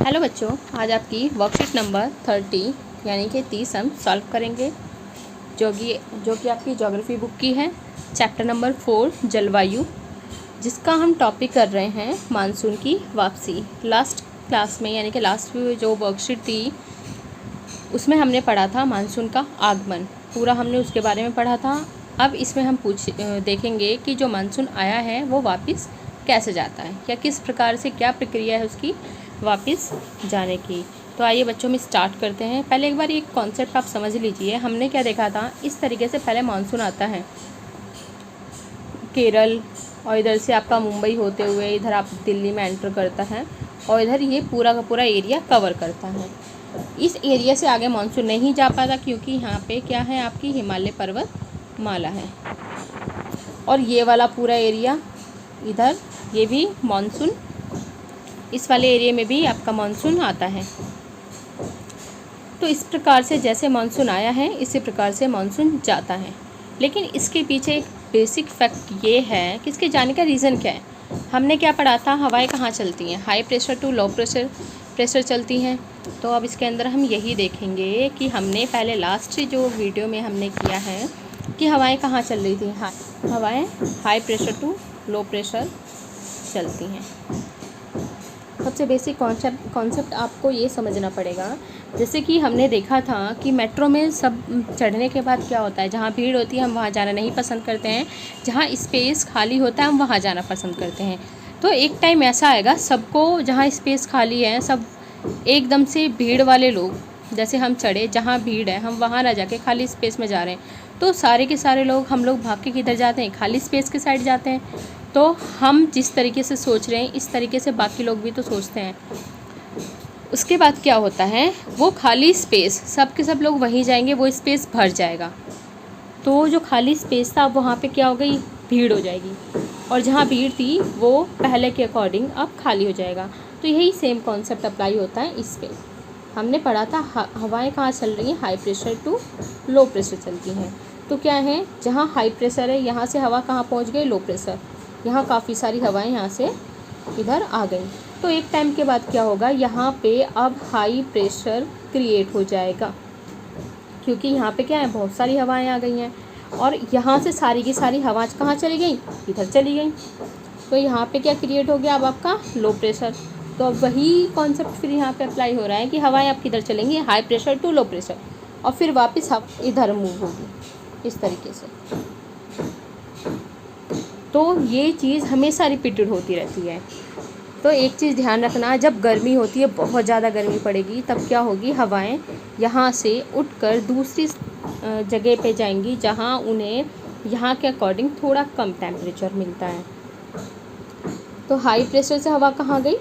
Hello बच्चों, आज आपकी वर्कशीट नंबर 30 यानी कि 30 हम सॉल्व करेंगे जो कि आपकी ज्योग्राफी बुक की है। चैप्टर नंबर 4 जलवायु, जिसका हम टॉपिक कर रहे हैं मानसून की वापसी। लास्ट क्लास में यानी कि लास्ट जो वर्कशीट थी उसमें हमने पढ़ा था मानसून का आगमन, पूरा हमने उसके बारे में पढ़ा था। अब इसमें हम देखेंगे कि जो मानसून आया है वो वापस कैसे जाता है या किस प्रकार से क्या प्रक्रिया है उसकी वापस जाने की। तो आइए बच्चों में स्टार्ट करते हैं। पहले एक बार ये कॉन्सेप्ट आप समझ लीजिए। हमने क्या देखा था, इस तरीके से पहले मानसून आता है केरल और इधर से आपका मुंबई होते हुए इधर आप दिल्ली में एंटर करता है और इधर ये पूरा का पूरा एरिया कवर करता है। इस एरिया से आगे मानसून नहीं जा पाता क्योंकि यहाँ पे क्या है, आपकी हिमालय पर्वत माला है। और ये वाला पूरा एरिया इधर, ये भी मानसून, इस वाले एरिया में भी आपका मानसून आता है। तो इस प्रकार से जैसे मानसून आया है इसी प्रकार से मानसून जाता है। लेकिन इसके पीछे एक बेसिक फैक्ट ये है कि इसके जाने का रीज़न क्या है। हमने क्या पढ़ा था, हवाएं कहाँ चलती हैं, high pressure to low pressure चलती हैं। तो अब इसके अंदर हम यही देखेंगे कि हमने पहले लास्ट जो वीडियो में हमने किया है कि हवाएं कहाँ चल रही थी। हवाएं high pressure to low pressure चलती हैं। सबसे बेसिक कॉन्सेप्ट आपको ये समझना पड़ेगा। जैसे कि हमने देखा था कि मेट्रो में सब चढ़ने के बाद क्या होता है, जहाँ भीड़ होती है हम वहाँ जाना नहीं पसंद करते हैं, जहाँ स्पेस खाली होता है हम वहाँ जाना पसंद करते हैं। तो एक टाइम ऐसा आएगा सबको, जहाँ स्पेस खाली है सब एकदम से भीड़ वाले लोग, जैसे हम चढ़े जहाँ भीड़ है हम वहाँ ना जाके खाली स्पेस में जा रहे हैं, तो सारे के सारे लोग हम लोग भाग के किधर जाते हैं, खाली स्पेस के साइड जाते हैं। तो हम जिस तरीके से सोच रहे हैं इस तरीके से बाकी लोग भी तो सोचते हैं। उसके बाद क्या होता है, वो खाली स्पेस सब के सब लोग वहीं जाएंगे, वो स्पेस भर जाएगा। तो जो खाली स्पेस था वहाँ पे क्या हो गई, भीड़ हो जाएगी, और जहाँ भीड़ थी वो पहले के अकॉर्डिंग अब खाली हो जाएगा। तो यही सेम कॉन्सेप्ट अप्लाई होता है इस पर। हमने पढ़ा था हवाएं कहाँ चल रही हैं, high pressure to low pressure चलती हैं। तो क्या है, जहाँ हाई प्रेशर है यहाँ से हवा कहाँ पहुँच गई, लो प्रेशर, यहाँ काफ़ी सारी हवाएं यहाँ से इधर आ गई। तो एक टाइम के बाद क्या होगा, यहाँ पे अब हाई प्रेशर क्रिएट हो जाएगा क्योंकि यहाँ पे क्या है, बहुत सारी हवाएं आ गई हैं और यहाँ से सारी की सारी हवा कहाँ चली गई, इधर चली गई। तो यहाँ पे क्या क्रिएट हो गया, अब आपका लो प्रेशर। तो अब वही कॉन्सेप्ट फिर यहाँ पे अप्लाई हो रहा है कि हवाएं अब किधर चलेंगी, high pressure to low pressure, और फिर वापस इधर मूव होगी इस तरीके से। तो ये चीज़ हमेशा रिपीटेड होती रहती है। तो एक चीज़ ध्यान रखना, जब गर्मी होती है, बहुत ज़्यादा गर्मी पड़ेगी, तब क्या होगी, हवाएं यहाँ से उठकर दूसरी जगह पे जाएंगी जहाँ उन्हें यहाँ के अकॉर्डिंग थोड़ा कम टेम्परेचर मिलता है। तो हाई प्रेशर से हवा कहाँ गई,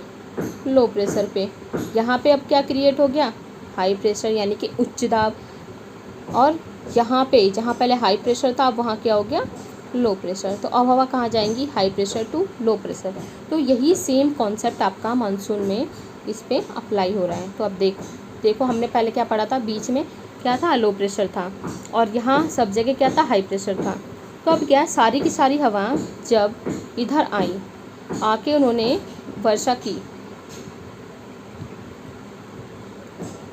लो प्रेशर पे। यहाँ पे अब क्या क्रिएट हो गया, हाई प्रेशर यानी कि उच्च दाब, और यहाँ पे जहाँ पहले हाई प्रेशर था अब वहाँ क्या हो गया, लो प्रेशर। तो अब हवा कहाँ जाएंगी, high pressure to low pressure. तो यही सेम कॉन्सेप्ट आपका मानसून में इस पे अप्लाई हो रहा है। तो अब देखो हमने पहले क्या पढ़ा था, बीच में क्या था, लो प्रेशर था, और यहाँ सब जगह क्या था, हाई प्रेशर था। तो अब क्या, सारी की सारी हवा जब इधर आई, आके उन्होंने वर्षा की,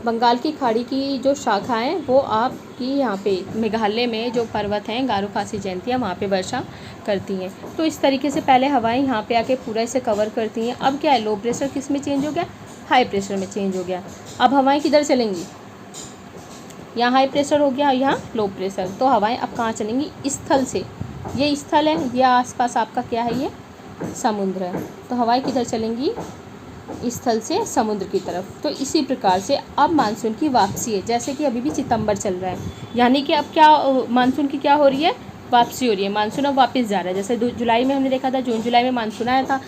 बंगाल की खाड़ी की जो शाखा है वो आपकी यहाँ पे मेघालय में जो पर्वत हैं, गारो खासी जयंती है, वहाँ पे वर्षा करती हैं। तो इस तरीके से पहले हवाएं यहाँ पे आके पूरा इसे कवर करती हैं। अब क्या है, लो प्रेशर किस में चेंज हो गया, हाई प्रेशर में चेंज हो गया। अब हवाएं किधर चलेंगी, यहाँ हाई प्रेशर हो गया, यहाँ लो प्रेशर। तो हवाएँ अब कहाँ चलेंगी, स्थल से। ये स्थल है, ये आसपास आपका क्या है, ये समुद्र है। तो हवाएं किधर चलेंगी, स्थल से समुद्र की तरफ। तो इसी प्रकार से अब मानसून की वापसी है। जैसे कि अभी भी सितंबर चल रहा है, यानी कि अब क्या मानसून की क्या हो रही है, वापसी हो रही है। मानसून अब वापस जा रहा है। जैसे जुलाई में हमने देखा था, जून जुलाई में मानसून आया था,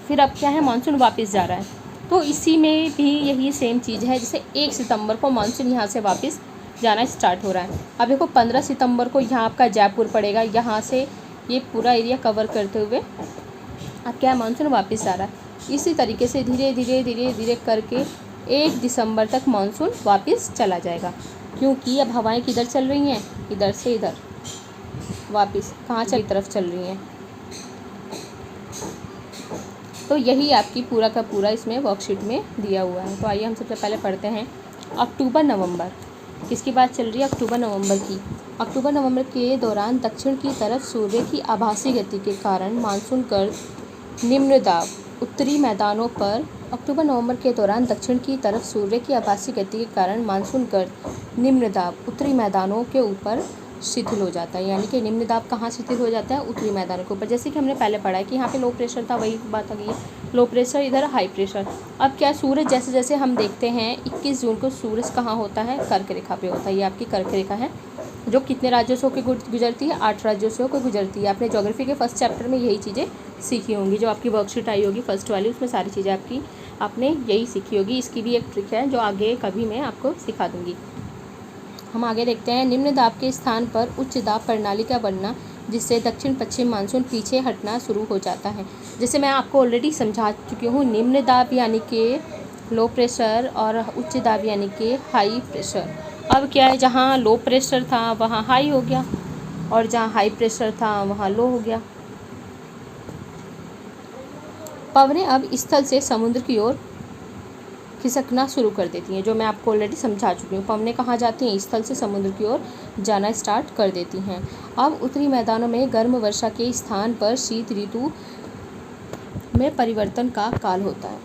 फिर अब क्या है, मानसून वापस जा रहा है। तो इसी में भी यही सेम चीज़ है। जैसे 1 सितंबर को मानसून यहाँ से वापस जाना स्टार्ट हो रहा है। अब देखो 15 सितंबर को यहाँ आपका जयपुर पड़ेगा, यहाँ से ये पूरा एरिया कवर करते हुए अब क्या है, मानसून वापस आ रहा है। इसी तरीके से धीरे धीरे धीरे धीरे करके 1 दिसंबर तक मानसून वापस चला जाएगा, क्योंकि अब हवाएं किधर चल रही हैं, इधर से इधर वापस कहाँ चली तरफ चल रही हैं। तो यही आपकी पूरा का पूरा इसमें वर्कशीट में दिया हुआ है। तो आइए हम सबसे पहले पढ़ते हैं अक्टूबर नवंबर। किसकी बात चल रही है? अक्टूबर नवंबर की। अक्टूबर नवंबर के दौरान दक्षिण की तरफ सूर्य की आभासी गति के कारण मानसून गर्द निम्न दाब उत्तरी मैदानों पर अक्टूबर नवंबर के दौरान दक्षिण की तरफ सूर्य की आभासी गति के कारण मानसून गर्द निम्न दाब उत्तरी मैदानों के ऊपर शिथिल हो जाता है। यानी कि निम्न दाब कहाँ शिथिल हो जाता है? उत्तरी मैदानों के ऊपर। जैसे कि हमने पहले पढ़ा है कि यहाँ पे लो प्रेशर था, वही बात आ गई है, लो प्रेशर इधर हाई प्रेशर। अब क्या सूरज जैसे जैसे हम देखते हैं 21 जून को सूरज कहाँ होता है? कर्क रेखा पे होता है। ये आपकी कर्क रेखा है जो कितने राज्यों से होकर गुजरती है? 8 राज्यों से होकर गुजरती है। आपने ज्योग्राफी के फर्स्ट चैप्टर में यही चीज़ें सीखी होंगी, जो आपकी वर्कशीट आई होगी फर्स्ट वाली, उसमें सारी चीज़ें आपने यही सीखी होगी। इसकी भी एक ट्रिक है जो आगे कभी मैं आपको सिखा दूँगी। हम आगे देखते हैं। निम्न दाब के स्थान पर उच्च दाब प्रणाली का बनना, जिससे दक्षिण पश्चिम मानसून पीछे हटना शुरू हो जाता है। जैसे मैं आपको ऑलरेडी समझा चुकी हूँ, निम्न दाब यानी कि लो प्रेशर और उच्च दाब यानी कि हाई प्रेशर। अब क्या है, जहाँ लो प्रेशर था वहाँ हाई हो गया और जहाँ हाई प्रेशर था वहाँ लो हो गया। पवनें अब स्थल से समुद्र की ओर खिसकना शुरू कर देती हैं, जो मैं आपको ऑलरेडी समझा चुकी हूँ। पवनें कहाँ जाती हैं? स्थल से समुद्र की ओर जाना स्टार्ट कर देती हैं। अब उत्तरी मैदानों में गर्म वर्षा के स्थान पर शीत ऋतु में परिवर्तन का काल होता है।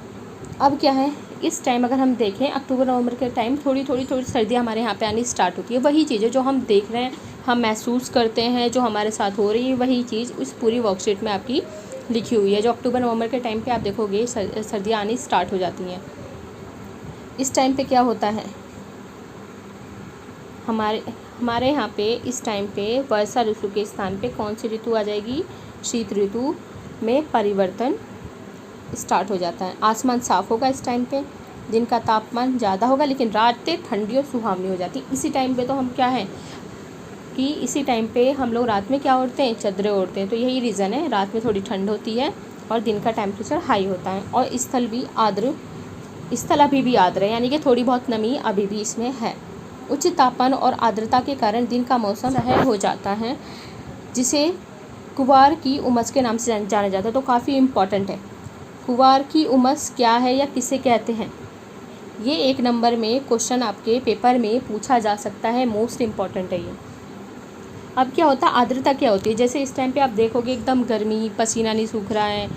अब क्या है, इस टाइम अगर हम देखें अक्टूबर नवंबर के टाइम थोड़ी सर्दियाँ हमारे यहाँ पे आनी स्टार्ट होती है। वही चीज़ें जो हम देख रहे हैं, हम महसूस करते हैं, जो हमारे साथ हो रही है, वही चीज़ उस पूरी वर्कशीट में आपकी लिखी हुई है। जो अक्टूबर नवंबर के टाइम पे आप देखोगे सर्दियाँ आनी स्टार्ट हो जाती हैं। इस टाइम पे क्या होता है, हमारे यहाँ पे इस टाइम पे वर्षा ऋतु के स्थान पे कौन सी ऋतु आ जाएगी? शीत ऋतु में परिवर्तन स्टार्ट हो जाता है। आसमान साफ होगा इस टाइम पे, दिन का तापमान ज़्यादा होगा लेकिन रातें ठंडी और सुहावनी हो जाती। इसी टाइम पे तो हम क्या है कि इसी टाइम पे हम लोग रात में क्या ओढ़ते हैं? चादरें ओढ़ते हैं। तो यही रीज़न है, रात में थोड़ी ठंड होती है और दिन का टेम्परेचर हाई होता है। और स्थल अभी भी आर्द्र है, यानी कि थोड़ी बहुत नमी अभी भी इसमें है। उच्च तापमान और आर्द्रता के कारण दिन का मौसम सहज हो जाता है, जिसे कुवार की उमस के नाम से जाना जाता है। तो काफ़ी इम्पॉर्टेंट है, कुवार की उमस क्या है या किसे कहते हैं? ये 1 नंबर में क्वेश्चन आपके पेपर में पूछा जा सकता है, मोस्ट इम्पॉर्टेंट है ये। अब क्या होता है, आर्द्रता क्या होती है? जैसे इस टाइम पे आप देखोगे एकदम गर्मी, पसीना नहीं सूख रहा है,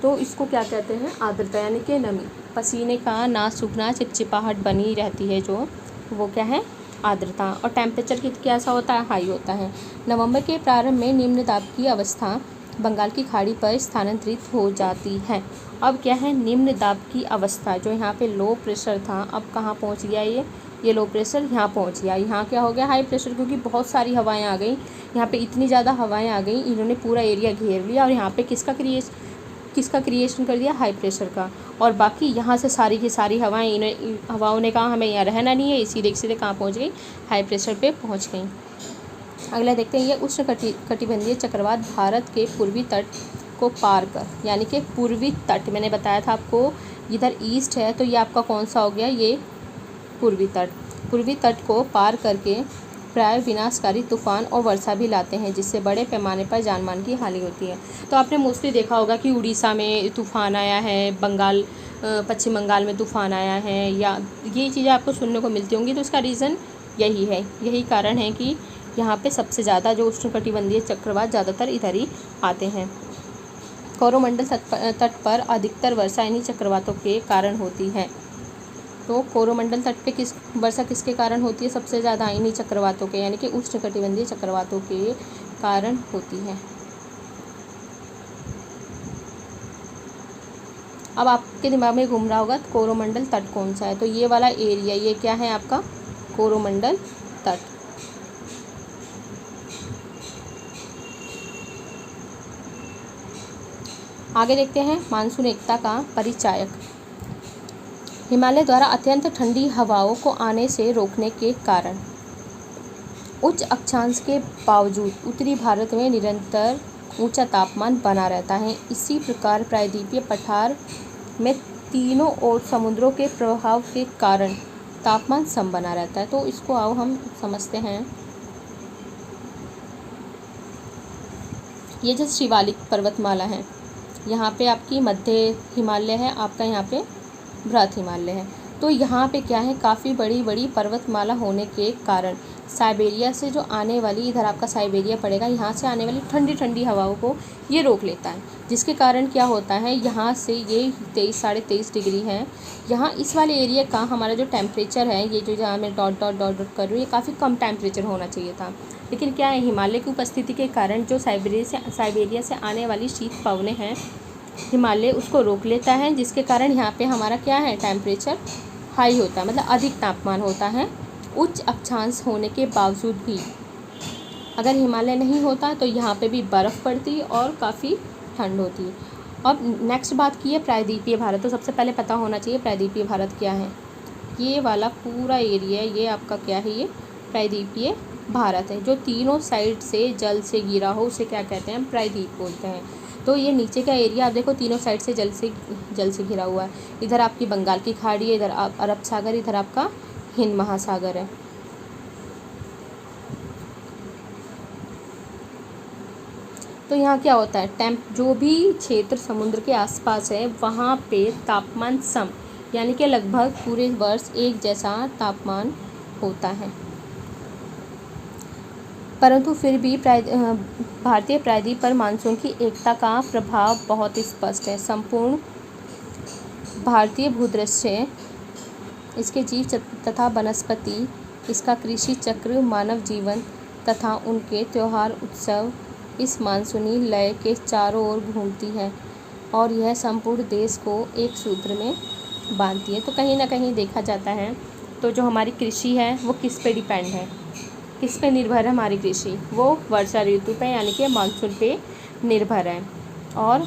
तो इसको क्या कहते हैं? आर्द्रता, यानी कि नमी। पसीने का ना सूखना, चिपचिपाहट बनी रहती है जो, वो क्या है? आर्द्रता। और टेम्परेचर की कैसा होता है? हाई होता है। नवंबर के प्रारंभ में निम्न दाब की अवस्था बंगाल की खाड़ी पर स्थानांतरित हो जाती है। अब क्या है, निम्न दाब की अवस्था, जो यहाँ पे लो प्रेशर था, अब कहाँ पहुँच गया? ये लो प्रेशर यहाँ पहुँच गया। यहाँ क्या हो गया? हाई प्रेशर, क्योंकि बहुत सारी हवाएं आ गई यहाँ पे, इतनी ज़्यादा हवाएं आ गई, इन्होंने पूरा एरिया घेर लिया और यहाँ पे किसका क्रिएशन कर दिया? हाई प्रेशर का। और बाकी यहाँ से सारी की सारी हवाओं ने कहा हमें यहाँ रहना नहीं है, इसीलिए सीधे कहाँ पहुँच गई? हाई प्रेशर पे पहुँच गई। अगला देखते हैं, ये उष्ण कटिबंधीय चक्रवात भारत के पूर्वी तट को पार कर, यानी कि पूर्वी तट, मैंने बताया था आपको इधर ईस्ट है, तो ये आपका कौन सा हो गया? ये पूर्वी तट को पार करके प्राय विनाशकारी तूफान और वर्षा भी लाते हैं, जिससे बड़े पैमाने पर जानमाल की हानि होती है। तो आपने मोस्टली देखा होगा कि उड़ीसा में तूफ़ान आया है, पश्चिम बंगाल में तूफ़ान आया है, या ये चीज़ें आपको सुनने को मिलती होंगी। तो इसका रीज़न यही है, यही कारण है कि यहाँ पे सबसे ज़्यादा जो उष्णकटिबंधीय चक्रवात ज़्यादातर इधर ही आते हैं। कोरोमंडल तट पर अधिकतर वर्षा इन्हीं चक्रवातों के कारण होती है। तो कोरोमंडल तट पे वर्षा किसके कारण होती है? सबसे ज़्यादा इन्हीं चक्रवातों के, यानी कि उष्णकटिबंधीय चक्रवातों के कारण होती है। अब आपके दिमाग में घूम रहा होगा कोरोमंडल तट कौन सा है? तो ये वाला एरिया, ये क्या है आपका? कोरोमंडल तट। आगे देखते हैं, मानसून एकता का परिचायक। हिमालय द्वारा अत्यंत ठंडी हवाओं को आने से रोकने के कारण उच्च अक्षांश के बावजूद उत्तरी भारत में निरंतर ऊंचा तापमान बना रहता है। इसी प्रकार प्रायद्वीपीय पठार में तीनों ओर समुद्रों के प्रभाव के कारण तापमान सम बना रहता है। तो इसको आओ हम समझते हैं। ये जो शिवालिक पर्वतमाला है, यहाँ पे आपकी मध्य हिमालय है, आपका यहाँ पे बृहत हिमालय है। तो यहाँ पे क्या है, काफ़ी बड़ी बड़ी पर्वतमाला होने के कारण साइबेरिया से जो आने वाली, इधर आपका साइबेरिया पड़ेगा, यहाँ से आने वाली ठंडी ठंडी हवाओं को ये रोक लेता है, जिसके कारण क्या होता है, यहाँ से ये 23-23.5 डिग्री है। यहाँ इस वाले एरिया का हमारा जो टेम्परेचर है, ये जो जहाँ मैं डॉट डॉट डॉट डॉट कर रही हूँ, ये काफ़ी कम टेम्परेचर होना चाहिए था। लेकिन क्या है, हिमालय की उपस्थिति के कारण जो साइबेरिया से आने वाली शीत पवनें हैं, हिमालय उसको रोक लेता है, जिसके कारण यहाँ पे हमारा क्या है, टेम्परेचर हाई होता है, मतलब अधिक तापमान होता है उच्च अक्षांश होने के बावजूद भी। अगर हिमालय नहीं होता तो यहाँ पे भी बर्फ़ पड़ती और काफ़ी ठंड होती। अब नेक्स्ट बात की है प्रायद्वीपीय भारत। तो सबसे पहले पता होना चाहिए प्रायद्वीपीय भारत क्या है। ये वाला पूरा एरिया ये आपका क्या है, ये प्रायद्वीपीय भारत है। जो तीनों साइड से जल से घिरा हो उसे क्या कहते हैं, प्रायद्वीप बोलते हैं। तो ये नीचे का एरिया आप देखो, तीनों साइड से जल से घिरा हुआ है। इधर आपकी बंगाल की खाड़ी है, इधर अरब सागर, इधर आपका हिंद महासागर है। तो यहाँ क्या होता है, जो भी क्षेत्र समुद्र के आसपास है वहाँ पे तापमान सम, यानी कि लगभग पूरे वर्ष एक जैसा तापमान होता है। परंतु फिर भी भारतीय प्रायद्वीप पर मानसून की एकता का प्रभाव बहुत स्पष्ट है। संपूर्ण भारतीय भूदृश्य, इसके जीव तथा वनस्पति, इसका कृषि चक्र, मानव जीवन तथा उनके त्यौहार उत्सव इस मानसूनी लय के चारों ओर घूमती है और यह संपूर्ण देश को एक सूत्र में बांधती है। तो कहीं ना कहीं देखा जाता है तो जो हमारी कृषि है वो किस पे डिपेंड है, किस पे निर्भर है हमारी कृषि, वो वर्षा ऋतु पे यानी कि मानसून पे निर्भर है। और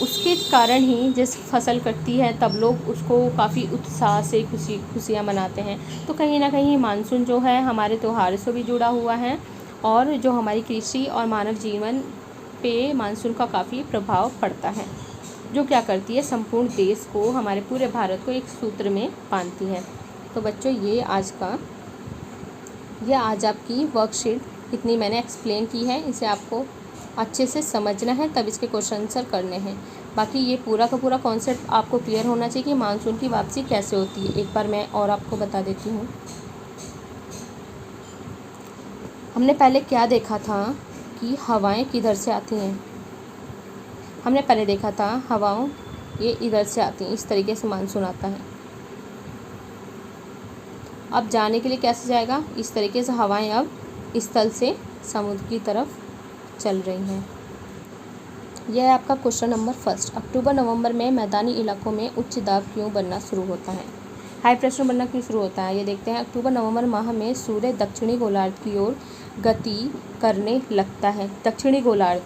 उसके कारण ही जिस फसल कटती है तब लोग उसको काफ़ी उत्साह से खुशियाँ मनाते हैं। तो कहीं ना कहीं मानसून जो है हमारे त्यौहार से भी जुड़ा हुआ है और जो हमारी कृषि और मानव जीवन पे मानसून का काफ़ी प्रभाव पड़ता है, जो क्या करती है, संपूर्ण देश को, हमारे पूरे भारत को एक सूत्र में बांधती है। तो बच्चों ये आज आपकी वर्कशीट इतनी मैंने एक्सप्लेन की है, इसे आपको अच्छे से समझना है, तब इसके क्वेश्चन आंसर करने हैं। बाकी ये पूरा का पूरा कॉन्सेप्ट आपको क्लियर होना चाहिए कि मानसून की वापसी कैसे होती है। एक बार मैं और आपको बता देती हूँ। हमने पहले क्या देखा था कि हवाएं किधर से आती हैं। हमने पहले देखा था हवाओं ये इधर से आती हैं, इस तरीके से मानसून आता है। अब जाने के लिए कैसे जाएगा, इस तरीके से हवाएं अब स्थल से समुद्र की तरफ चल रही हैं। यह है आपका क्वेश्चन नंबर फर्स्ट। अक्टूबर नवंबर में मैदानी इलाकों में उच्च दाब क्यों बनना शुरू होता है, हाई प्रेशर बनना क्यों शुरू होता है, ये देखते हैं। अक्टूबर नवंबर माह में सूर्य दक्षिणी गोलार्ध की ओर गति करने लगता है। दक्षिणी गोलार्ध,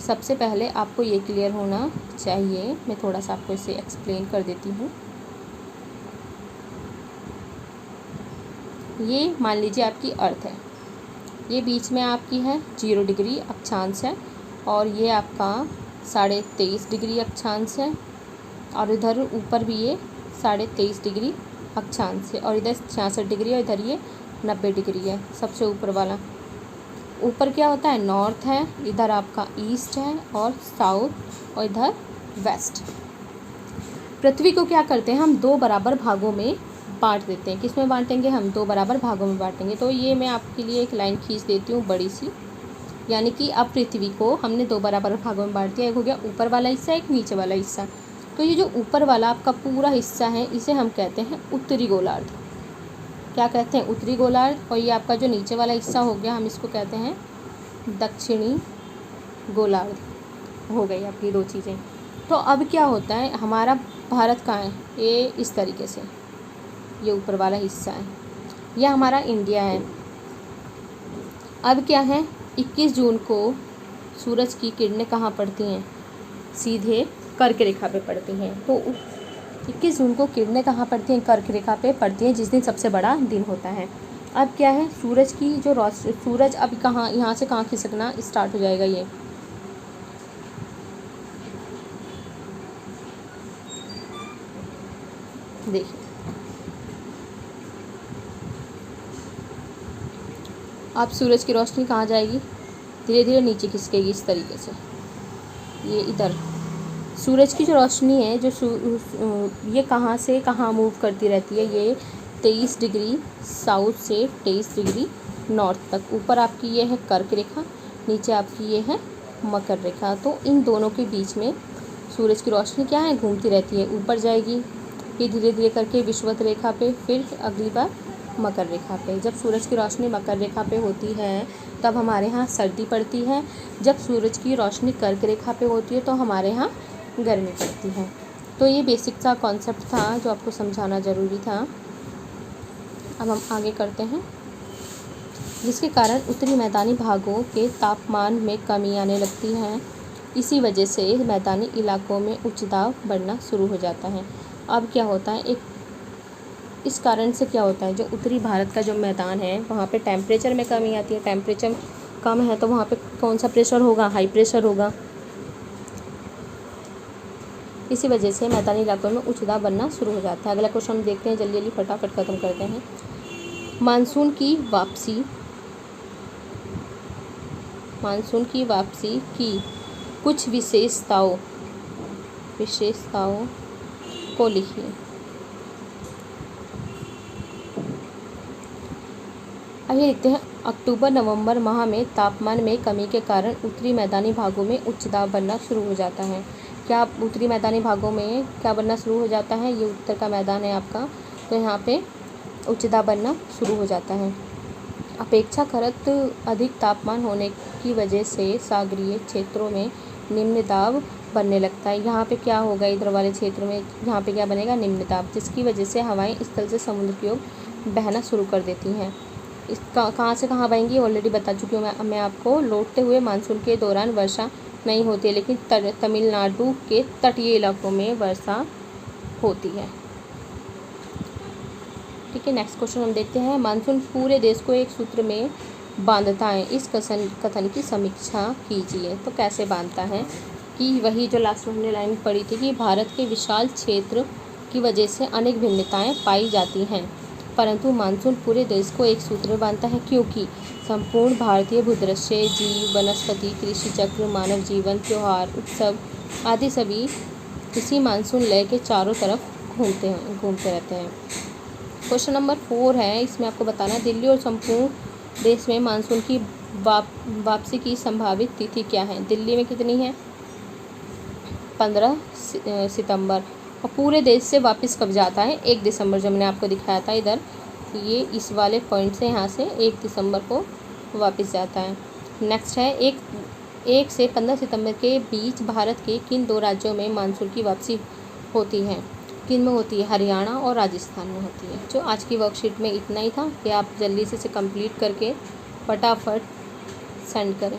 सबसे पहले आपको ये क्लियर होना चाहिए, मैं थोड़ा सा आपको इसे एक्सप्लेन कर देती हूँ। ये मान लीजिए आपकी अर्थ है, ये बीच में आपकी है 0 डिग्री अक्षांश है और ये आपका 23.5 डिग्री अक्षांश है और इधर ऊपर भी ये 23.5 डिग्री अक्षांश है और इधर 66 डिग्री और इधर ये 90 डिग्री है। सबसे ऊपर वाला, ऊपर क्या होता है, नॉर्थ है, इधर आपका ईस्ट है और साउथ और इधर वेस्ट। पृथ्वी को क्या करते हैं हम, 2 बराबर भागों में बांट देते हैं। किस में बांटेंगे हम, 2 बराबर भागों में बांटेंगे। तो ये मैं आपके लिए एक लाइन खींच देती हूँ बड़ी सी, यानी कि अब पृथ्वी को हमने 2 बराबर भागों में बांट दिया। एक हो गया ऊपर वाला हिस्सा, एक नीचे वाला हिस्सा। तो ये जो ऊपर वाला आपका पूरा हिस्सा है इसे हम कहते हैं उत्तरी गोलार्ध। क्या कहते हैं, उत्तरी गोलार्ध। और ये आपका जो नीचे वाला हिस्सा हो गया हम इसको कहते हैं दक्षिणी गोलार्ध। हो गई आपकी 2 चीज़ें। तो अब क्या होता है, हमारा भारत कहाँ है, ये इस तरीके से, ये ऊपर वाला हिस्सा है, यह हमारा इंडिया है। अब क्या है, 21 जून को सूरज की किरणें कहाँ पड़ती हैं, सीधे कर्क रेखा पे पड़ती हैं। तो 21 जून को किरणें कहाँ पड़ती हैं, कर्क रेखा पे पड़ती हैं, जिस दिन सबसे बड़ा दिन होता है। अब क्या है, सूरज की जो रोशनी, सूरज अब कहाँ, यहाँ से कहाँ खिसकना स्टार्ट हो जाएगा। ये देखिए, अब सूरज की रोशनी कहाँ जाएगी, धीरे धीरे नीचे खिसकेगी इस तरीके से, ये इधर सूरज की जो रोशनी है ये कहाँ से कहाँ मूव करती रहती है, ये 23 डिग्री साउथ से 23 डिग्री नॉर्थ तक। ऊपर आपकी ये है कर्क रेखा, नीचे आपकी ये है मकर रेखा। तो इन दोनों के बीच में सूरज की रोशनी क्या है, घूमती रहती है। ऊपर जाएगी ये धीरे धीरे करके विषुवत रेखा पे, फिर अगली बार मकर रेखा पे। जब सूरज की रोशनी मकर रेखा पे होती है तब हमारे यहाँ सर्दी पड़ती है। जब सूरज की रोशनी कर्क रेखा पे होती है तो हमारे यहाँ गर्मी पड़ती है। तो ये बेसिक सा कॉन्सेप्ट था जो आपको समझाना ज़रूरी था। अब हम आगे करते हैं। जिसके कारण उत्तरी मैदानी भागों के तापमान में कमी आने लगती है। इसी वजह से मैदानी इलाकों में उच्च दाब बढ़ना शुरू हो जाता है। अब क्या होता है, इस कारण से क्या होता है, जो उत्तरी भारत का जो मैदान है वहाँ पे टेम्परेचर में कमी आती है। टेम्परेचर कम है तो वहाँ पे कौन सा प्रेशर होगा, हाई प्रेशर होगा। इसी वजह से मैदानी इलाकों में उच्च दाब बनना शुरू हो जाता है। अगला क्वेश्चन हम देखते हैं, जल्दी जल्दी फटाफट ख़त्म करते हैं। मानसून की वापसी की कुछ विशेषताओं को लिखिए। आइए देखते हैं। अक्टूबर नवंबर माह में तापमान में कमी के कारण उत्तरी मैदानी भागों में उच्च दाब बनना शुरू हो जाता है। क्या उत्तरी मैदानी भागों में क्या बनना शुरू हो जाता है, ये उत्तर का मैदान है आपका, तो यहाँ पे उच्च दाब बनना शुरू हो जाता है। अपेक्षाकृत अधिक तापमान होने की वजह से सागरीय क्षेत्रों में निम्न दाब बनने लगता है। यहाँ पे क्या होगा, इधर वाले क्षेत्र में यहाँ पे क्या बनेगा, निम्न दाब, जिसकी वजह से हवाएं स्थल से समुद्र की ओर बहना शुरू कर देती हैं। इस कहाँ से कहाँ बहेंगी ऑलरेडी बता चुकी हूँ मैं आपको। लौटते हुए मानसून के दौरान वर्षा नहीं होती है, लेकिन तमिलनाडु के तटीय इलाकों में वर्षा होती है। ठीक है, नेक्स्ट क्वेश्चन हम देखते हैं। मानसून पूरे देश को एक सूत्र में बांधता है, इस कथन की समीक्षा कीजिए। तो कैसे बांधता है कि वही जो लास्ट में हमने लाइन पढ़ी थी कि भारत के विशाल क्षेत्र की वजह से अनेक भिन्नताएं पाई जाती हैं, परंतु मानसून पूरे देश को एक सूत्र में बांधता है, क्योंकि संपूर्ण भारतीय भूदृश्य, जीव, वनस्पति, कृषि चक्र, मानव जीवन, त्यौहार, उत्सव आदि सभी इसी मानसून लय के चारों तरफ घूमते रहते हैं। क्वेश्चन नंबर 4 है, इसमें आपको बताना है दिल्ली और संपूर्ण देश में मानसून की वापसी की संभावित तिथि क्या है। दिल्ली में कितनी है, 15 सितंबर, और पूरे देश से वापस कब जाता है, 1 दिसंबर, जो मैंने आपको दिखाया था इधर, ये इस वाले पॉइंट से यहाँ से 1 दिसंबर को वापस जाता है। नेक्स्ट है 1 से 15 सितंबर के बीच भारत के किन 2 राज्यों में मानसून की वापसी होती है। किन में होती है, हरियाणा और राजस्थान में होती है। जो आज की वर्कशीट में इतना ही था कि आप जल्दी से इसे कंप्लीट करके फटाफट सेंड करें।